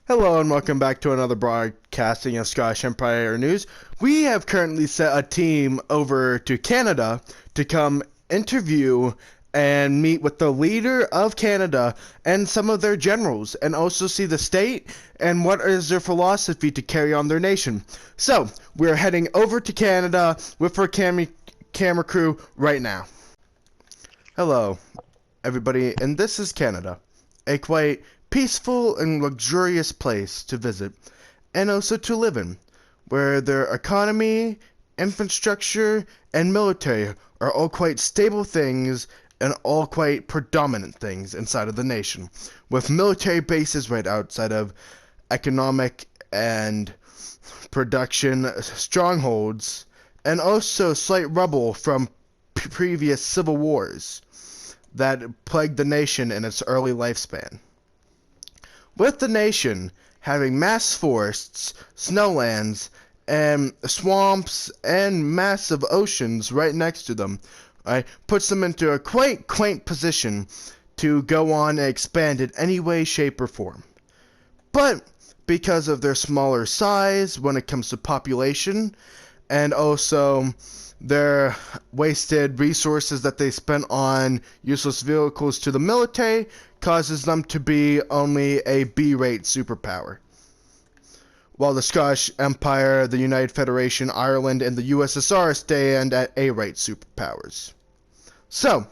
Hello and welcome back to another broadcasting of Scottish Empire News. We have currently set a team over to Canada to come interview and meet with the leader of Canada and some of their generals, and also see the state and what is their philosophy to carry on their nation. So, we're heading over to Canada with our camera crew right now. Hello, everybody, and this is Canada, a quite peaceful and luxurious place to visit, and also to live in, where their economy, infrastructure, and military are all quite stable things and all quite predominant things inside of the nation, with military bases right outside of economic and production strongholds, and also slight rubble from previous civil wars that plagued the nation in its early lifespan. With the nation having mass forests, snowlands, and swamps, and massive oceans right next to them, puts them into a quite quaint position to go on and expand in any way, shape, or form. But because of their smaller size when it comes to population, and also their wasted resources that they spent on useless vehicles to the military, causes them to be only a B-rate superpower. While the Scottish Empire, the United Federation, Ireland, and the USSR stand at A-rate superpowers. So,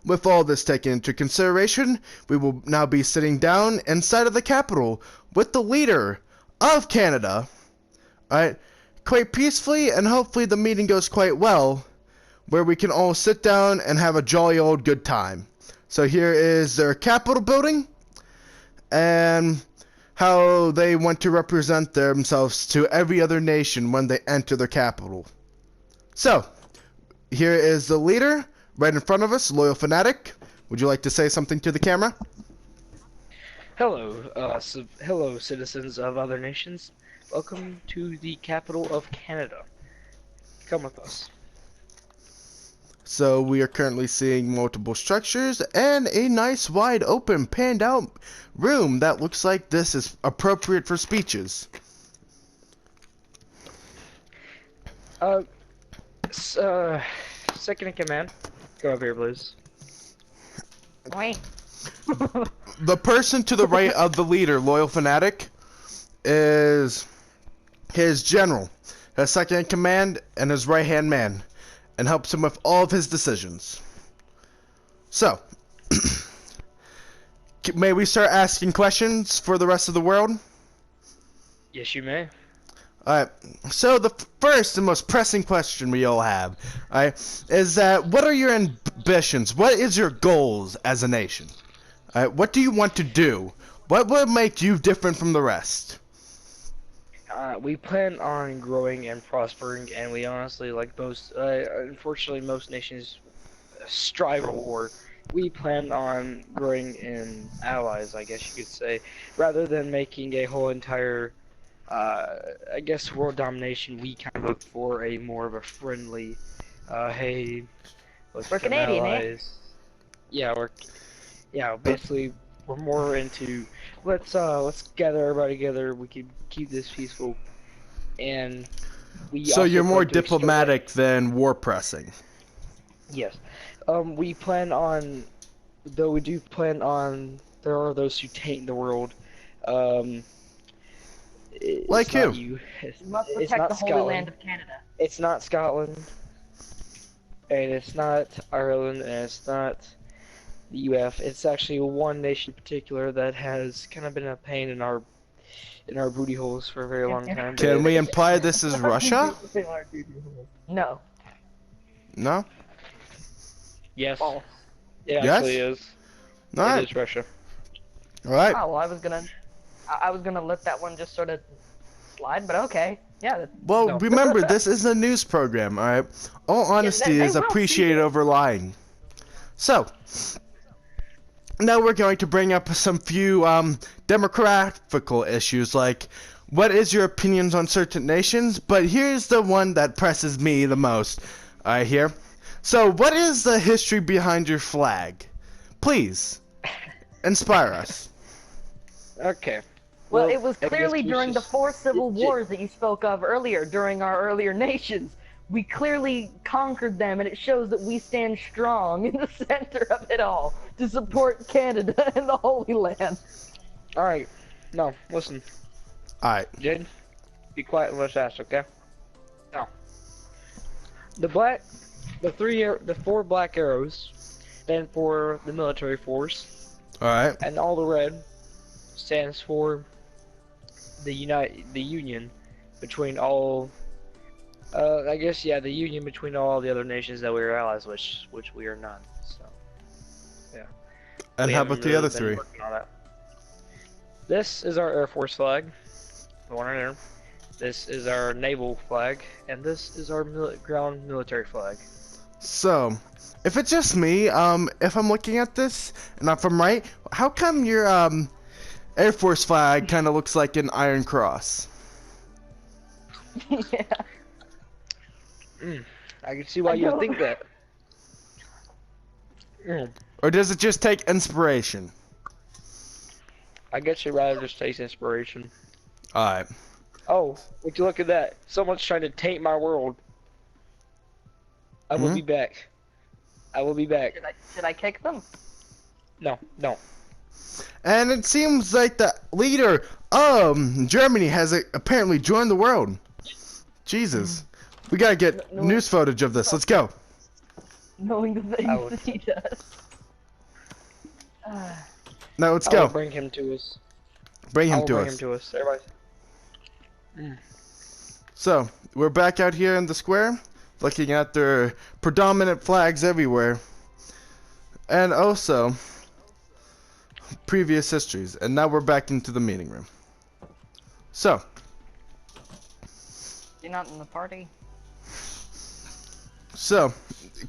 with all this taken into consideration, we will now be sitting down inside of the capital with the leader of Canada, quite peacefully, and hopefully the meeting goes quite well, where we can all sit down and have a jolly old good time. So here is their Capitol building, and how they want to represent themselves to every other nation when they enter their capital. So, here is the leader, right in front of us, Loyal Fanatic. Would you like to say something to the camera? Hello, hello citizens of other nations. Welcome to the capital of Canada. Come with us. So we are currently seeing multiple structures and a nice wide open panned out room that looks like this is appropriate for speeches. Second in command. Go over here, please. The person to the right of the leader, Loyal Fanatic, is his general, his second in command, and his right-hand man, and helps him with all of his decisions. So, may we start asking questions for the rest of the world? Yes, you may. Alright, so the first and most pressing question we all have, is that what are your ambitions? What is your goals as a nation? What do you want to do? What would make you different from the rest? We plan on growing and prospering, and we honestly, like most, unfortunately most nations strive for war. We plan on growing in allies, I guess you could say, rather than making a whole entire, I guess, world domination. We kind of look for a more of a friendly, hey, let's we're become Canadian, allies. Yeah, basically, we're more into let's gather everybody together. We can keep this peaceful, and we. So also you're more plan to diplomatic than war pressing. Yes. We plan on, though we do plan on, there are those who taint the world. Like who? You must protect the Holy Land of Canada. It's not Scotland, and it's not Ireland, and it's not the UF. It's actually one nation in particular that has kind of been a pain in our booty holes for a very long time. Can we imply this is Russia? No. No? Yes. False. It Yes? actually is. Alright. It is Russia. Alright. Oh well, I was gonna let that one just sort of slide, but okay. Yeah. Well, no. remember, this is a news program, alright? All honesty they is will see appreciated it. over lying. So, now we're going to bring up some few demographical issues, like what is your opinions on certain nations? But here's the one that presses me the most. Here. So, what is the history behind your flag? Please, inspire us. Okay. Well, Well, it was I guess clearly we during the should- 4 civil J- wars that you spoke of earlier, during our earlier nations. We clearly conquered them, and it shows that we stand strong in the center of it all to support Canada and the Holy Land. All right. No, listen, All right. Jade. Be quiet and let's ask, okay? Now, the four black arrows stand for the military force, All right. and all the red stands for the union between all. I guess the union between all the other nations that we are allies with, which we are not. So, yeah. And We how haven't about the really other been three? working on that. This is our Air Force flag, the one right there. This is our naval flag, and this is our ground military flag. So, if it's just me, if I'm looking at this and if I'm right, how come your Air Force flag kind of looks like an Iron Cross? Yeah. I can see why I you would know. think that. Or does it just take inspiration? I guess you'd rather just taste inspiration. All right. Oh, would you look at that? Someone's trying to taint my world. I will be back. I will be back. Should I kick them? No, no. And it seems like the leader of Germany has apparently joined the world. Jesus. We gotta get No. news footage of this. Let's go. Knowing the I things would- that he does. Now let's I will go. bring him to us. Bring I him will to bring us. him to us. Everybody. So, we're back out here in the square, looking at their predominant flags everywhere. And also, previous histories. And now we're back into the meeting room. So, You're not in the party.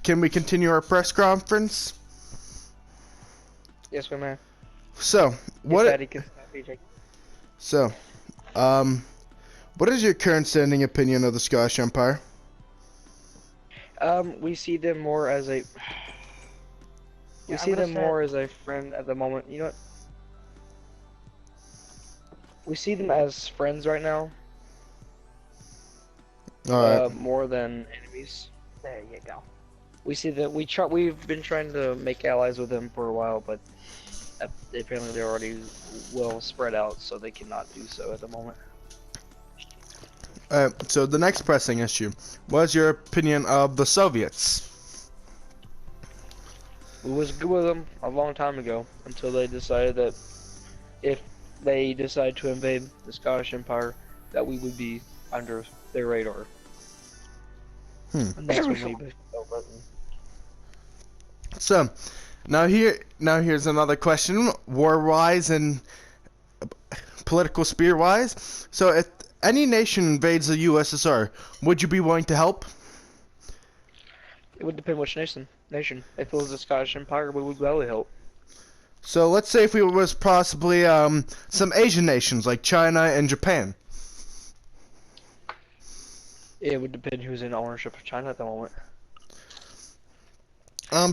can we continue our press conference? Yes, we may. So, what is your current standing opinion of the Scottish Empire? We see them more as a. We Yeah, see I'm gonna them say- more as a friend at the moment. You know what? We see them as friends right now, Alright. more than enemies. There you go. We see that we've been trying to make allies with them for a while, but apparently they're already well spread out, so they cannot do so at the moment. So the next pressing issue. What is your opinion of the Soviets? We was good with them a long time ago until they decided that if they decide to invade the Scottish Empire, that we would be under their radar. And that's when we felt threatened. So, here's another question, war-wise and political spear-wise. So, if any nation invades the USSR, would you be willing to help? It would depend which nation. If it was the Scottish Empire, we would gladly help. So, let's say if it was possibly some Asian nations like China and Japan. It would depend who's in ownership of China at the moment.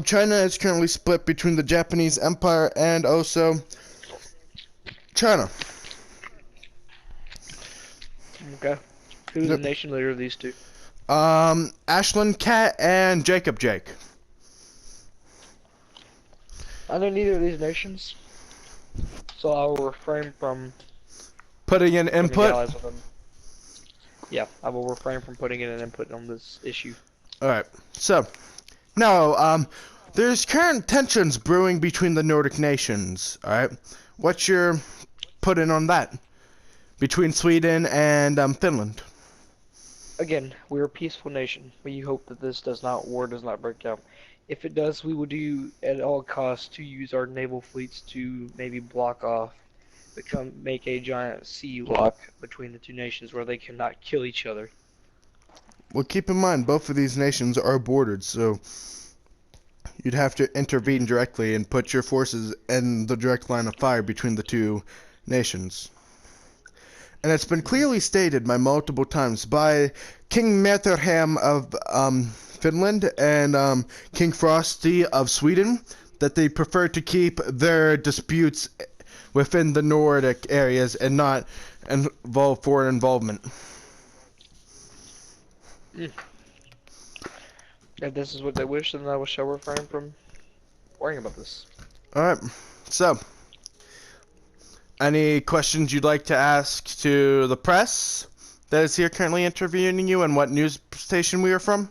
China is currently split between the Japanese Empire and also China. Okay. Who's Yep. the nation leader of these two? Ashland Cat and Jacob Jake. I know neither of these nations, so I will refrain from Putting in putting input. allies with them. Yeah, I will refrain from putting in an input on this issue. Alright, so, now, there's current tensions brewing between the Nordic nations, alright? What's your put in on that? Between Sweden and Finland? Again, we're a peaceful nation. We hope that this war does not break out. If it does, we will do at all costs to use our naval fleets to maybe block off, make a giant sea lock between the two nations where they cannot kill each other. Well, keep in mind, both of these nations are bordered, so you'd have to intervene directly and put your forces in the direct line of fire between the two nations. And it's been clearly stated by multiple times by King Matterham of Finland and King Frosty of Sweden that they prefer to keep their disputes within the Nordic areas and not involve foreign involvement. If this is what they wish, then I shall refrain from worrying about this. Alright, so, any questions you'd like to ask to the press that is here currently interviewing you, and what news station we are from?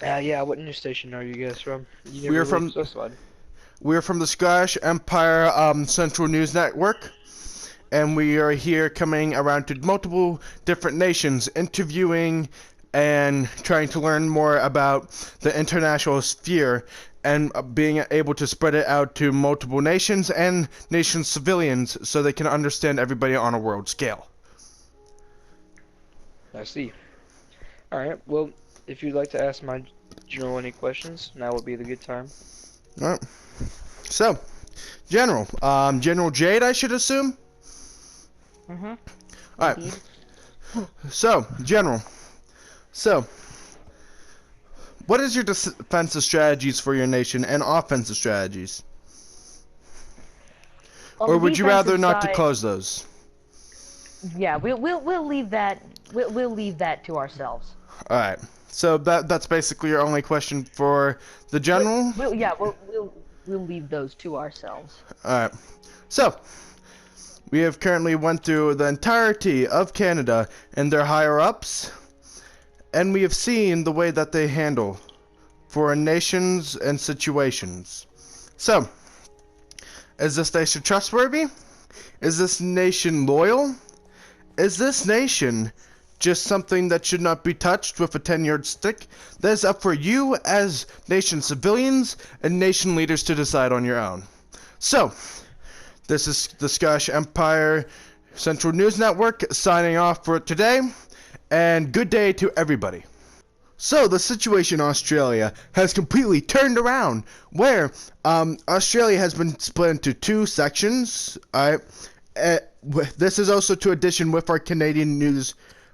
Yeah, what news station are you guys from? You We are never from- really specified. We are from the Scottish Empire Central News Network, and we are here coming around to multiple different nations, interviewing and trying to learn more about the international sphere, and being able to spread it out to multiple nations and nation civilians so they can understand everybody on a world scale. I see. Alright, well, if you'd like to ask my general any questions, now would be the good time. Alright. So, General. General Jade, I should assume? Mm-hmm. Alright. So, General. So, what is your defensive strategies for your nation and offensive strategies? Or would you rather not disclose those? Yeah, we'll leave that. We'll leave that to ourselves. All right. So that's basically your only question for the general. We'll leave those to ourselves. All right. So we have currently went through the entirety of Canada and their higher ups, and we have seen the way that they handle foreign nations and situations. So, is this nation trustworthy? Is this nation loyal? Is this nation just something that should not be touched with a 10-yard stick? That is up for you as nation civilians and nation leaders to decide on your own. So, this is the Scottish Empire Central News Network signing off for today, and good day to everybody. So, the situation in Australia has completely turned around, where Australia has been split into two sections. This is also to addition with our Canadian news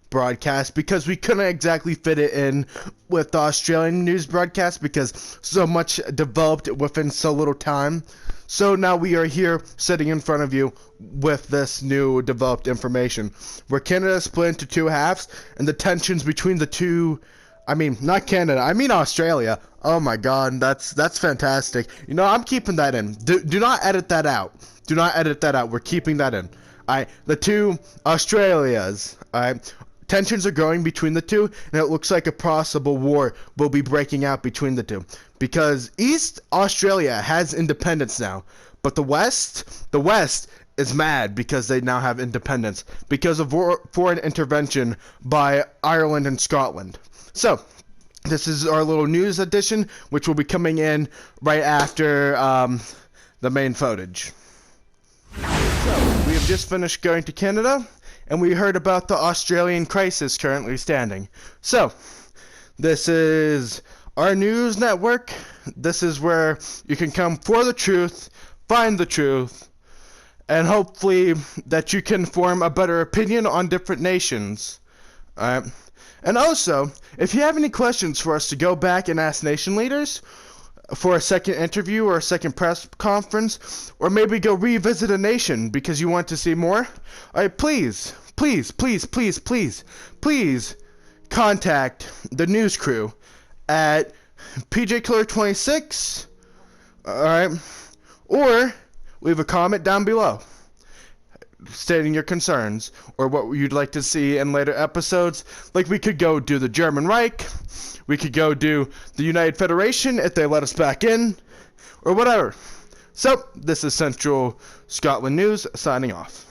broadcast, because we couldn't exactly fit it in with the Australian news broadcast because so much developed within so little time. So now we are here sitting in front of you with this new developed information, where Canada is split into two halves, and the tensions between the two, I mean, not Canada, I mean Australia. Oh my god, that's fantastic. You know, I'm keeping that in. Do not edit that out. Do not edit that out. We're keeping that in. The two Australias, tensions are growing between the two, and it looks like a possible war will be breaking out between the two. Because East Australia has independence now, but the West is mad because they now have independence because of foreign intervention by Ireland and Scotland. So, this is our little news edition, which will be coming in right after the main footage. So, we have just finished going to Canada, and we heard about the Australian crisis currently standing. So, this is our news network. This is where you can come for the truth, find the truth, and hopefully that you can form a better opinion on different nations. Alright? And also, if you have any questions for us to go back and ask nation leaders for a second interview or a second press conference, or maybe go revisit a nation because you want to see more, alright, please contact the news crew at PJKiller26, alright, or leave a comment down below stating your concerns or what you'd like to see in later episodes. Like, we could go do the German Reich, we could go do the United Federation if they let us back in, or whatever. So, this is Central Scotland News signing off.